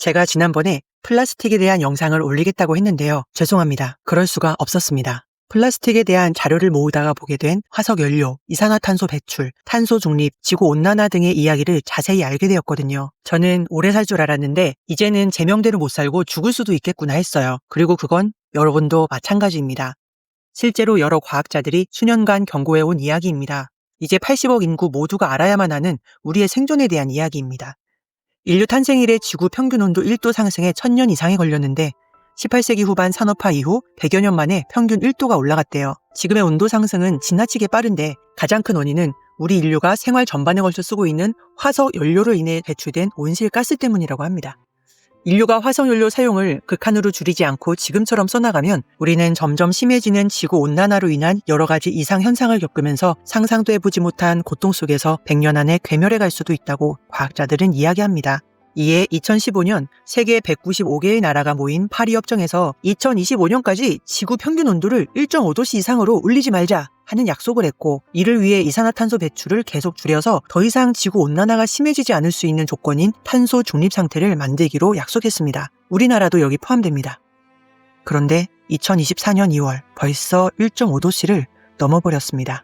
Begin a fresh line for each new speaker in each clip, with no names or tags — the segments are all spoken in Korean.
제가 지난번에 플라스틱에 대한 영상을 올리겠다고 했는데요. 죄송합니다. 그럴 수가 없었습니다. 플라스틱에 대한 자료를 모으다가 보게 된 화석연료, 이산화탄소 배출, 탄소 중립, 지구온난화 등의 이야기를 자세히 알게 되었거든요. 저는 오래 살 줄 알았는데 이제는 제 명대로 못 살고 죽을 수도 있겠구나 했어요. 그리고 그건 여러분도 마찬가지입니다. 실제로 여러 과학자들이 수년간 경고해온 이야기입니다. 이제 80억 인구 모두가 알아야만 하는 우리의 생존에 대한 이야기입니다. 인류 탄생 이래 지구 평균 온도 1도 상승에 1000년 이상이 걸렸는데 18세기 후반 산업화 이후 100여 년 만에 평균 1도가 올라갔대요. 지금의 온도 상승은 지나치게 빠른데 가장 큰 원인은 우리 인류가 생활 전반에 걸쳐 쓰고 있는 화석 연료로 인해 배출된 온실가스 때문이라고 합니다. 인류가 화석연료 사용을 극한으로 줄이지 않고 지금처럼 써나가면 우리는 점점 심해지는 지구온난화로 인한 여러 가지 이상현상을 겪으면서 상상도 해보지 못한 고통 속에서 100년 안에 괴멸해 갈 수도 있다고 과학자들은 이야기합니다. 이에 2015년 세계 195개의 나라가 모인 파리협정에서 2025년까지 지구 평균 온도를 1.5도씨 이상으로 올리지 말자 하는 약속을 했고, 이를 위해 이산화탄소 배출을 계속 줄여서 더 이상 지구온난화가 심해지지 않을 수 있는 조건인 탄소 중립 상태를 만들기로 약속했습니다. 우리나라도 여기 포함됩니다. 그런데 2024년 2월 벌써 1.5도씨를 넘어버렸습니다.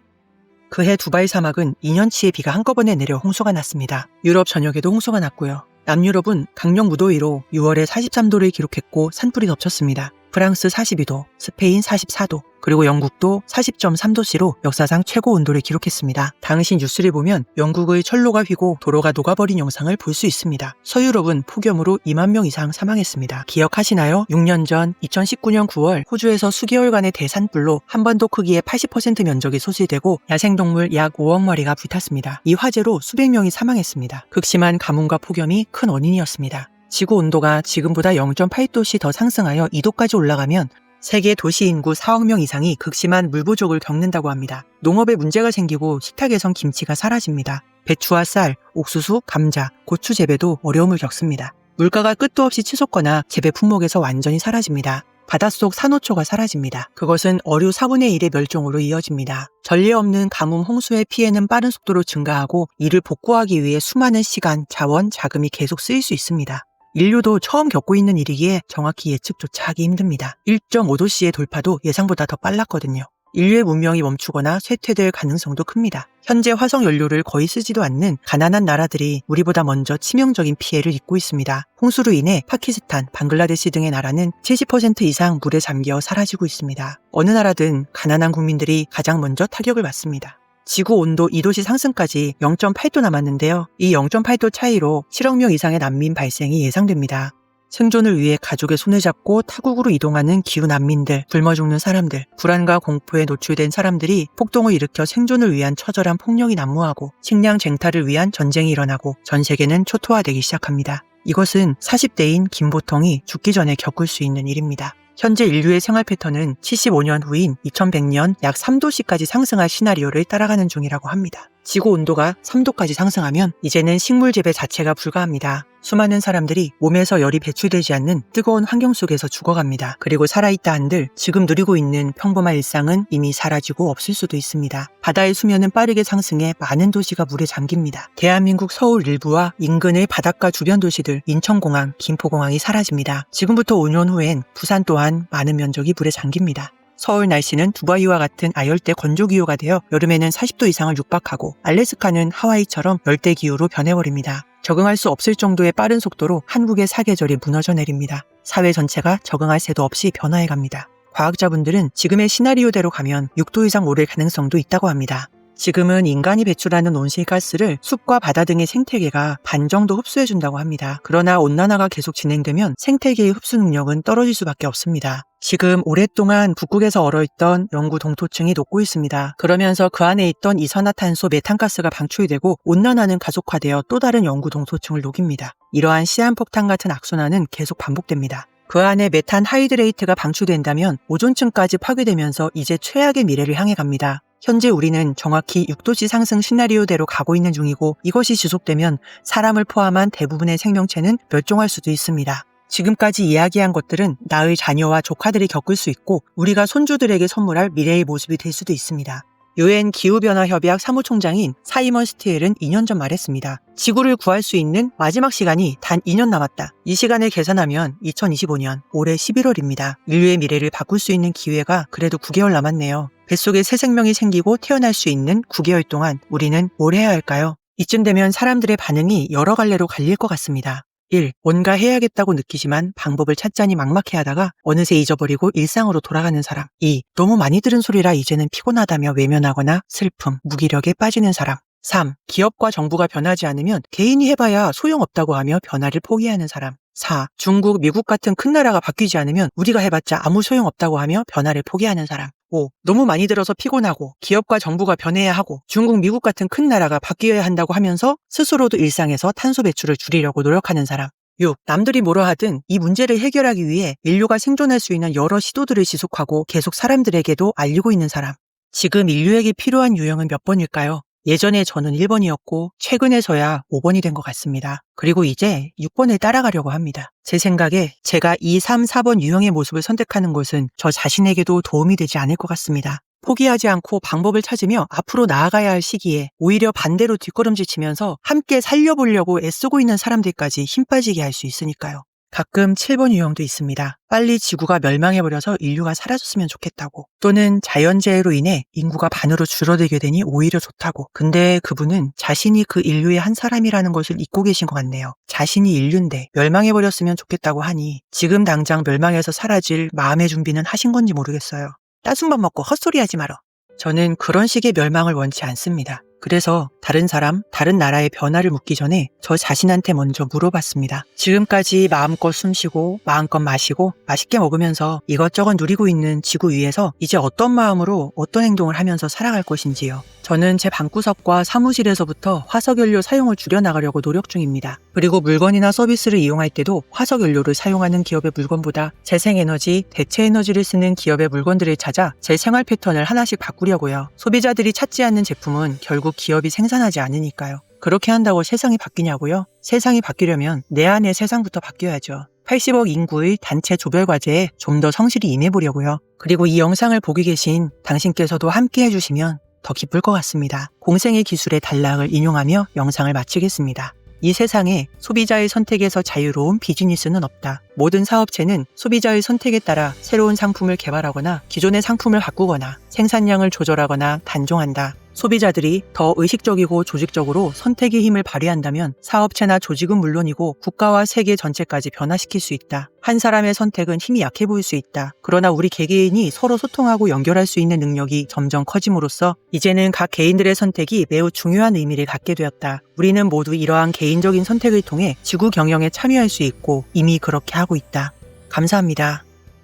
그해 두바이 사막은 2년치의 비가 한꺼번에 내려 홍수가 났습니다. 유럽 전역에도 홍수가 났고요. 남유럽은 강력 무더위로 6월에 43도를 기록했고 산불이 덮쳤습니다. 프랑스 42도, 스페인 44도, 그리고 영국도 40.3도씨로 역사상 최고 온도를 기록했습니다. 당시 뉴스를 보면 영국의 철로가 휘고 도로가 녹아버린 영상을 볼 수 있습니다. 서유럽은 폭염으로 2만 명 이상 사망했습니다. 기억하시나요? 6년 전 2019년 9월 호주에서 수개월간의 대산불로 한반도 크기의 80% 면적이 소실되고 야생동물 약 5억 마리가 불탔습니다. 이 화재로 수백 명이 사망했습니다. 극심한 가뭄과 폭염이 큰 원인이었습니다. 지구 온도가 지금보다 0.8도씩 더 상승하여 2도까지 올라가면 세계 도시 인구 4억 명 이상이 극심한 물 부족을 겪는다고 합니다. 농업에 문제가 생기고 식탁에선 김치가 사라집니다. 배추와 쌀, 옥수수, 감자, 고추 재배도 어려움을 겪습니다. 물가가 끝도 없이 치솟거나 재배 품목에서 완전히 사라집니다. 바닷속 산호초가 사라집니다. 그것은 어류 4분의 1의 멸종으로 이어집니다. 전례 없는 가뭄, 홍수의 피해는 빠른 속도로 증가하고 이를 복구하기 위해 수많은 시간, 자원, 자금이 계속 쓰일 수 있습니다. 인류도 처음 겪고 있는 일이기에 정확히 예측조차 하기 힘듭니다. 1.5도씨의 돌파도 예상보다 더 빨랐거든요. 인류의 문명이 멈추거나 쇠퇴될 가능성도 큽니다. 현재 화석연료를 거의 쓰지도 않는 가난한 나라들이 우리보다 먼저 치명적인 피해를 입고 있습니다. 홍수로 인해 파키스탄, 방글라데시 등의 나라는 70% 이상 물에 잠겨 사라지고 있습니다. 어느 나라든 가난한 국민들이 가장 먼저 타격을 받습니다. 지구 온도 2도씨 상승까지 0.8도 남았는데요. 이 0.8도 차이로 7억 명 이상의 난민 발생이 예상됩니다. 생존을 위해 가족의 손을 잡고 타국으로 이동하는 기후 난민들, 굶어 죽는 사람들, 불안과 공포에 노출된 사람들이 폭동을 일으켜 생존을 위한 처절한 폭력이 난무하고 식량 쟁탈을 위한 전쟁이 일어나고 전 세계는 초토화되기 시작합니다. 이것은 40대인 김보통이 죽기 전에 겪을 수 있는 일입니다. 현재 인류의 생활 패턴은 75년 후인 2100년 약 3도씨까지 상승할 시나리오를 따라가는 중이라고 합니다. 지구 온도가 3도까지 상승하면 이제는 식물 재배 자체가 불가합니다. 수많은 사람들이 몸에서 열이 배출되지 않는 뜨거운 환경 속에서 죽어갑니다. 그리고 살아있다 한들 지금 누리고 있는 평범한 일상은 이미 사라지고 없을 수도 있습니다. 바다의 수면은 빠르게 상승해 많은 도시가 물에 잠깁니다. 대한민국 서울 일부와 인근의 바닷가 주변 도시들, 인천공항, 김포공항이 사라집니다. 지금부터 5년 후엔 부산 또한 많은 면적이 물에 잠깁니다. 서울 날씨는 두바이와 같은 아열대 건조기후가 되어 여름에는 40도 이상을 육박하고 알래스카는 하와이처럼 열대기후로 변해버립니다. 적응할 수 없을 정도의 빠른 속도로 한국의 사계절이 무너져 내립니다. 사회 전체가 적응할 새도 없이 변화해갑니다. 과학자분들은 지금의 시나리오대로 가면 6도 이상 오를 가능성도 있다고 합니다. 지금은 인간이 배출하는 온실가스를 숲과 바다 등의 생태계가 반 정도 흡수해준다고 합니다. 그러나 온난화가 계속 진행되면 생태계의 흡수 능력은 떨어질 수밖에 없습니다. 지금 오랫동안 북극에서 얼어있던 영구 동토층이 녹고 있습니다. 그러면서 그 안에 있던 이산화탄소, 메탄가스가 방출되고 온난화는 가속화되어 또 다른 영구 동토층을 녹입니다. 이러한 시한폭탄 같은 악순환은 계속 반복됩니다. 그 안에 메탄 하이드레이트가 방출된다면 오존층까지 파괴되면서 이제 최악의 미래를 향해 갑니다. 현재 우리는 정확히 6도씨 상승 시나리오대로 가고 있는 중이고 이것이 지속되면 사람을 포함한 대부분의 생명체는 멸종할 수도 있습니다. 지금까지 이야기한 것들은 나의 자녀와 조카들이 겪을 수 있고 우리가 손주들에게 선물할 미래의 모습이 될 수도 있습니다. 유엔 기후변화협약 사무총장인 사이먼 스티엘은 2년 전 말했습니다. 지구를 구할 수 있는 마지막 시간이 단 2년 남았다. 이 시간을 계산하면 2025년 올해 11월입니다. 인류의 미래를 바꿀 수 있는 기회가 그래도 9개월 남았네요. 뱃속에 새 생명이 생기고 태어날 수 있는 9개월 동안 우리는 뭘 해야 할까요? 이쯤 되면 사람들의 반응이 여러 갈래로 갈릴 것 같습니다. 1. 뭔가 해야겠다고 느끼지만 방법을 찾자니 막막해하다가 어느새 잊어버리고 일상으로 돌아가는 사람. 2. 너무 많이 들은 소리라 이제는 피곤하다며 외면하거나 슬픔, 무기력에 빠지는 사람. 3. 기업과 정부가 변하지 않으면 개인이 해봐야 소용없다고 하며 변화를 포기하는 사람. 4. 중국, 미국 같은 큰 나라가 바뀌지 않으면 우리가 해봤자 아무 소용없다고 하며 변화를 포기하는 사람. 5. 너무 많이 들어서 피곤하고 기업과 정부가 변해야 하고 중국, 미국 같은 큰 나라가 바뀌어야 한다고 하면서 스스로도 일상에서 탄소 배출을 줄이려고 노력하는 사람. 6. 남들이 뭐라 하든 이 문제를 해결하기 위해 인류가 생존할 수 있는 여러 시도들을 지속하고 계속 사람들에게도 알리고 있는 사람. 지금 인류에게 필요한 유형은 몇 번일까요? 예전에 저는 1번이었고 최근에서야 5번이 된 것 같습니다. 그리고 이제 6번을 따라가려고 합니다. 제 생각에 제가 2, 3, 4번 유형의 모습을 선택하는 것은 저 자신에게도 도움이 되지 않을 것 같습니다. 포기하지 않고 방법을 찾으며 앞으로 나아가야 할 시기에 오히려 반대로 뒷걸음질 치면서 함께 살려보려고 애쓰고 있는 사람들까지 힘 빠지게 할 수 있으니까요. 가끔 7번 유형도 있습니다. 빨리 지구가 멸망해버려서 인류가 사라졌으면 좋겠다고. 또는 자연재해로 인해 인구가 반으로 줄어들게 되니 오히려 좋다고. 근데 그분은 자신이 그 인류의 한 사람이라는 것을 잊고 계신 것 같네요. 자신이 인류인데 멸망해버렸으면 좋겠다고 하니 지금 당장 멸망해서 사라질 마음의 준비는 하신 건지 모르겠어요. 따순 밥 먹고 헛소리하지 말어. 저는 그런 식의 멸망을 원치 않습니다. 그래서 다른 사람, 다른 나라의 변화를 묻기 전에 저 자신한테 먼저 물어봤습니다. 지금까지 마음껏 숨쉬고 마음껏 마시고 맛있게 먹으면서 이것저것 누리고 있는 지구 위에서 이제 어떤 마음으로 어떤 행동을 하면서 살아갈 것인지요. 저는 제 방구석과 사무실에서부터 화석연료 사용을 줄여나가려고 노력 중입니다. 그리고 물건이나 서비스를 이용할 때도 화석연료를 사용하는 기업의 물건보다 재생에너지, 대체에너지를 쓰는 기업의 물건들을 찾아 제 생활 패턴을 하나씩 바꾸려고요. 소비자들이 찾지 않는 제품은 결국 기업이 생산하지 않으니까요. 그렇게 한다고 세상이 바뀌냐고요? 세상이 바뀌려면 내 안의 세상부터 바뀌어야죠. 80억 인구의 단체 조별과제에 좀 더 성실히 임해보려고요. 그리고 이 영상을 보고 계신 당신께서도 함께 해주시면 더 기쁠 것 같습니다. 공생의 기술의 단락을 인용하며 영상을 마치겠습니다. 이 세상에 소비자의 선택에서 자유로운 비즈니스는 없다. 모든 사업체는 소비자의 선택에 따라 새로운 상품을 개발하거나 기존의 상품을 바꾸거나 생산량을 조절하거나 단종한다. 소비자들이 더 의식적이고 조직적으로 선택의 힘을 발휘한다면 사업체나 조직은 물론이고 국가와 세계 전체까지 변화시킬 수 있다. 한 사람의 선택은 힘이 약해 보일 수 있다. 그러나 우리 개개인이 서로 소통하고 연결할 수 있는 능력이 점점 커짐으로써 이제는 각 개인들의 선택이 매우 중요한 의미를 갖게 되었다. 우리는 모두 이러한 개인적인 선택을 통해 지구 경영에 참여할 수 있고 이미 그렇게 하고 있다. 감사합니다.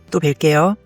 또 뵐게요.